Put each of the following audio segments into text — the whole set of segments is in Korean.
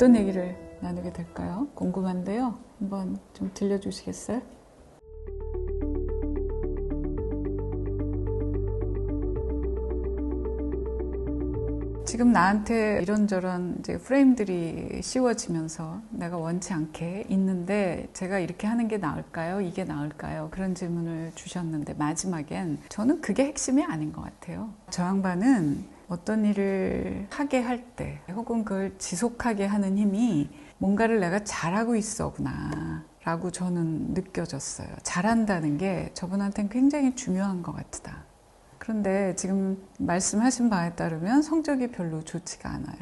어떤 얘기를 나누게 될까요? 궁금한데요. 한번 좀 들려주시겠어요? 지금 나한테 이런저런 이제 프레임들이 씌워지면서 내가 원치 않게 있는데 제가 이렇게 하는 게 나을까요? 이게 나을까요? 그런 질문을 주셨는데 마지막엔 저는 그게 핵심이 아닌 것 같아요. 저 양반은 어떤 일을 하게 할 때 혹은 그걸 지속하게 하는 힘이 뭔가를 내가 잘하고 있어구나 라고 저는 느껴졌어요. 잘한다는 게 저분한테는 굉장히 중요한 것 같다. 그런데 지금 말씀하신 바에 따르면 성적이 별로 좋지가 않아요.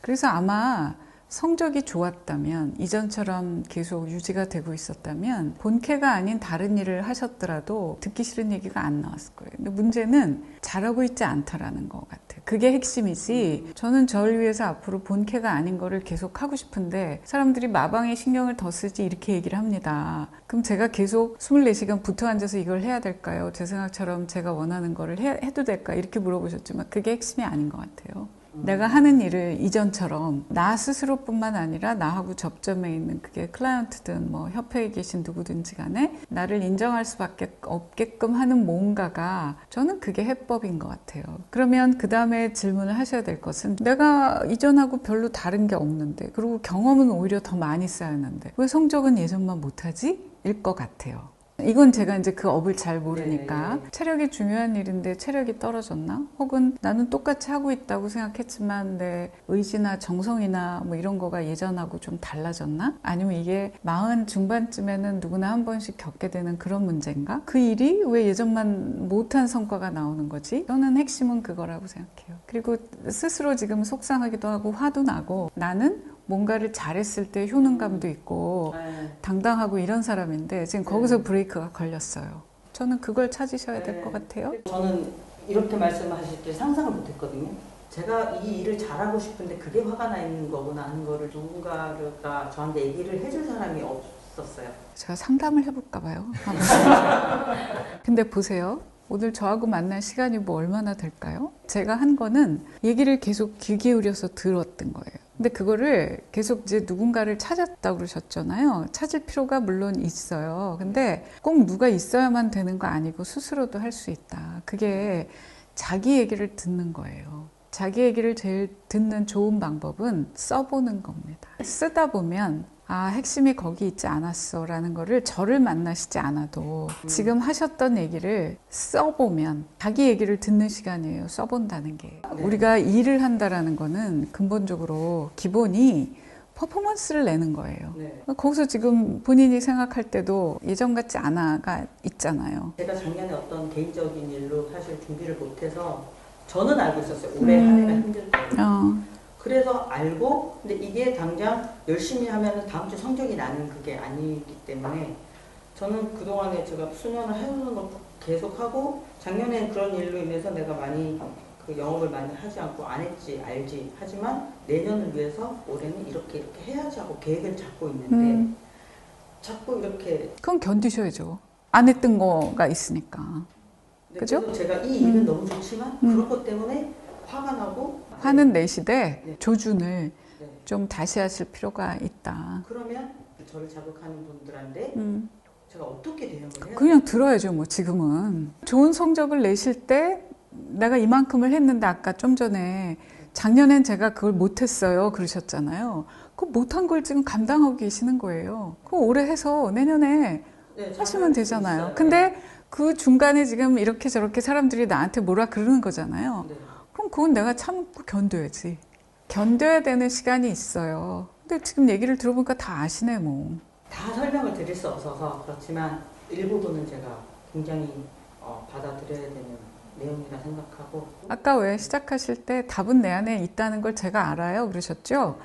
그래서 아마 성적이 좋았다면, 이전처럼 계속 유지가 되고 있었다면 본캐가 아닌 다른 일을 하셨더라도 듣기 싫은 얘기가 안 나왔을 거예요. 근데 문제는 잘하고 있지 않다라는 것 같아요. 그게 핵심이지. 저는 저를 위해서 앞으로 본캐가 아닌 거를 계속 하고 싶은데 사람들이 마방에 신경을 더 쓰지 이렇게 얘기를 합니다. 그럼 제가 계속 24시간 붙어 앉아서 이걸 해야 될까요? 제 생각처럼 제가 원하는 거를 해도 될까? 이렇게 물어보셨지만 그게 핵심이 아닌 것 같아요. 내가 하는 일을 이전처럼 나 스스로뿐만 아니라 나하고 접점에 있는 그게 클라이언트든 뭐 협회에 계신 누구든지 간에 나를 인정할 수밖에 없게끔 하는 뭔가가 저는 그게 해법인 것 같아요. 그러면 그 다음에 질문을 하셔야 될 것은 내가 이전하고 별로 다른 게 없는데 그리고 경험은 오히려 더 많이 쌓였는데 왜 성적은 예전만 못하지? 일 것 같아요. 이건 제가 이제 그 업을 잘 모르니까 체력이 중요한 일인데 체력이 떨어졌나? 혹은 나는 똑같이 하고 있다고 생각했지만 내 의지나 정성이나 뭐 이런 거가 예전하고 좀 달라졌나? 아니면 이게 40 중반쯤에는 누구나 한 번씩 겪게 되는 그런 문제인가? 그 일이 왜 예전만 못한 성과가 나오는 거지? 저는 핵심은 그거라고 생각해요. 그리고 스스로 지금 속상하기도 하고 화도 나고 나는 뭔가를 잘했을 때 효능감도 있고 당당하고 이런 사람인데 지금 거기서 브레이크가 걸렸어요. 저는 그걸 찾으셔야 될 것 같아요. 저는 이렇게 말씀하실 때 상상을 못했거든요. 제가 이 일을 잘하고 싶은데 그게 화가 나 있는 거구나 하는 거를 누군가가 저한테 얘기를 해줄 사람이 없었어요. 제가 상담을 해볼까 봐요. 근데 보세요. 오늘 저하고 만날 시간이 뭐 얼마나 될까요? 제가 한 거는 얘기를 계속 귀 기울여서 들었던 거예요. 근데 그거를 계속 이제 누군가를 찾았다고 그러셨잖아요. 찾을 필요가 물론 있어요. 근데 꼭 누가 있어야만 되는 거 아니고 스스로도 할 수 있다. 그게 자기 얘기를 듣는 거예요. 자기 얘기를 제일 듣는 좋은 방법은 써보는 겁니다. 쓰다 보면 아, 핵심이 거기 있지 않았어 라는 거를 저를 만나시지 않아도 지금 하셨던 얘기를 써보면 자기 얘기를 듣는 시간이에요. 써본다는 게. 우리가 일을 한다라는 거는 근본적으로 기본이 퍼포먼스를 내는 거예요. 거기서 지금 본인이 생각할 때도 예전 같지 않아가 있잖아요. 제가 작년에 어떤 개인적인 일로 사실 준비를 못해서 저는 알고 있었어요. 올해 한 해가 힘들 거예요. 그래서 알고 근데 이게 당장 열심히 하면 다음 주 성적이 나는 그게 아니기 때문에 저는 그동안에 제가 수련을 해오는 것도 계속하고 작년에 그런 일로 인해서 내가 많이 그 영업을 많이 하지 않고 안 했지 알지 하지만 내년을 위해서 올해는 이렇게 해야지 하고 계획을 잡고 있는데 자꾸 이렇게 그건 견디셔야죠. 안 했던 거가 있으니까. 그죠? 그래서 제가 이 일은 너무 좋지만 그런 것 때문에 화가 나고 화는 내시되 조준을 좀 다시 하실 필요가 있다. 그러면 저를 자극하는 분들한테 제가 어떻게 대응을 해야 그냥 들어야죠. 뭐 지금은 좋은 성적을 내실 때 내가 이만큼을 했는데 아까 좀 전에 작년엔 제가 그걸 못했어요 그러셨잖아요. 그 못한 걸 지금 감당하고 계시는 거예요. 그거 올해 해서 내년에 하시면 되잖아요. 근데 그 중간에 지금 이렇게 저렇게 사람들이 나한테 뭐라 그러는 거잖아요. 그럼 그건 내가 참고 견뎌야지. 견뎌야 되는 시간이 있어요. 근데 지금 얘기를 들어보니까 다 아시네 뭐. 다 설명을 드릴 수 없어서 그렇지만 일부분은 제가 굉장히 받아들여야 되는 내용이라 생각하고 아까 왜 시작하실 때 답은 내 안에 있다는 걸 제가 알아요 그러셨죠?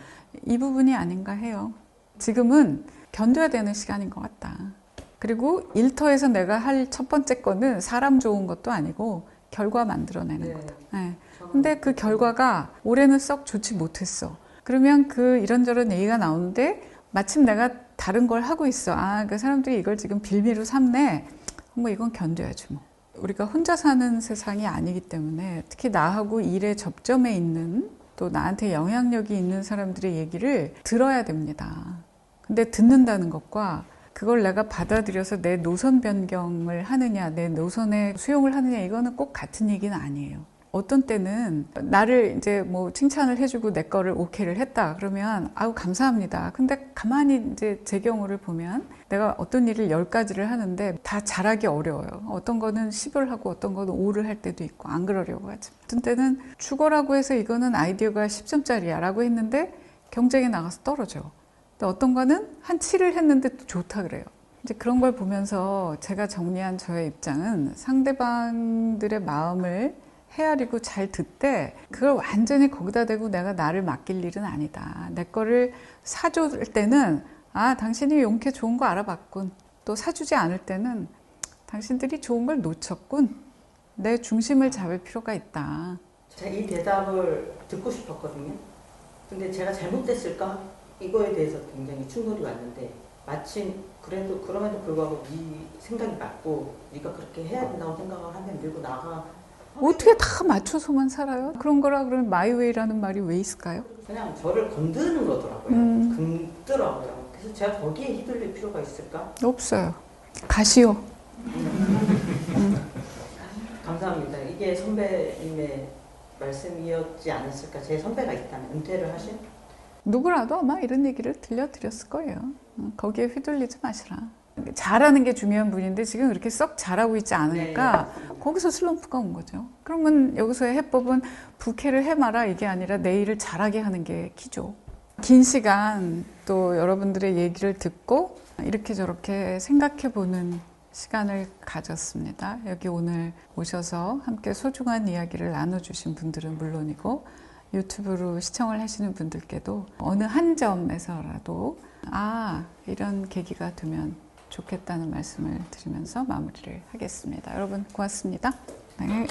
이 부분이 아닌가 해요. 지금은 견뎌야 되는 시간인 것 같다. 그리고 일터에서 내가 할 첫 번째 거는 사람 좋은 것도 아니고 결과 만들어내는 거다. 네. 근데 그 결과가 올해는 썩 좋지 못했어. 그러면 그 이런저런 얘기가 나오는데 마침 내가 다른 걸 하고 있어. 아, 그 사람들이 이걸 지금 빌미로 삼네. 뭐 이건 견뎌야지 뭐. 우리가 혼자 사는 세상이 아니기 때문에 특히 나하고 일에 접점에 있는 또 나한테 영향력이 있는 사람들의 얘기를 들어야 됩니다. 근데 듣는다는 것과 그걸 내가 받아들여서 내 노선 변경을 하느냐, 내 노선에 수용을 하느냐, 이거는 꼭 같은 얘기는 아니에요. 어떤 때는 나를 이제 뭐 칭찬을 해주고 내 거를 오케이를 했다. 그러면 아우 감사합니다. 근데 가만히 이제 제 경우를 보면 내가 어떤 일을 10가지를 하는데 다 잘하기 어려워요. 어떤 거는 10을 하고 어떤 거는 5를 할 때도 있고 안 그러려고 하지. 어떤 때는 죽어라고 해서 이거는 아이디어가 10점짜리야 라고 했는데 경쟁에 나가서 떨어져. 근데 어떤 거는 한 7을 했는데 또 좋다 그래요. 이제 그런 걸 보면서 제가 정리한 저의 입장은 상대방들의 마음을 헤아리고 잘 듣되 그걸 완전히 거기다 대고 내가 나를 맡길 일은 아니다. 내 거를 사줄 때는 아 당신이 용케 좋은 거 알아봤군. 또 사주지 않을 때는 당신들이 좋은 걸 놓쳤군. 내 중심을 잡을 필요가 있다. 제가 이 대답을 듣고 싶었거든요. 근데 제가 잘못됐을까? 이거에 대해서 굉장히 충돌이 왔는데 마침 그래도 그럼에도 불구하고 네 생각이 맞고 네가 그렇게 해야 된다고 생각을 하면 밀고 나가. 어떻게 다 맞춰서만 살아요? 그런 거라 그러면 마이웨이라는 말이 왜 있을까요? 그냥 저를 건드는 거더라고요. 긁더라고요. 그래서 제가 거기에 휘둘릴 필요가 있을까? 없어요. 가시오. 감사합니다. 이게 선배님의 말씀이었지 않았을까? 제 선배가 있다면 은퇴를 하신? 누구라도 아마 이런 얘기를 들려드렸을 거예요. 거기에 휘둘리지 마시라. 잘하는 게 중요한 분인데 지금 그렇게 썩 잘하고 있지 않으니까 거기서 슬럼프가 온 거죠. 그러면 여기서의 해법은 부캐를 해마라 이게 아니라 내 일을 잘하게 하는 게 키죠. 긴 시간 또 여러분들의 얘기를 듣고 이렇게 저렇게 생각해보는 시간을 가졌습니다. 여기 오늘 오셔서 함께 소중한 이야기를 나눠주신 분들은 물론이고 유튜브로 시청을 하시는 분들께도 어느 한 점에서라도 이런 계기가 되면 좋겠다는 말씀을 드리면서 마무리를 하겠습니다. 여러분 고맙습니다. 네.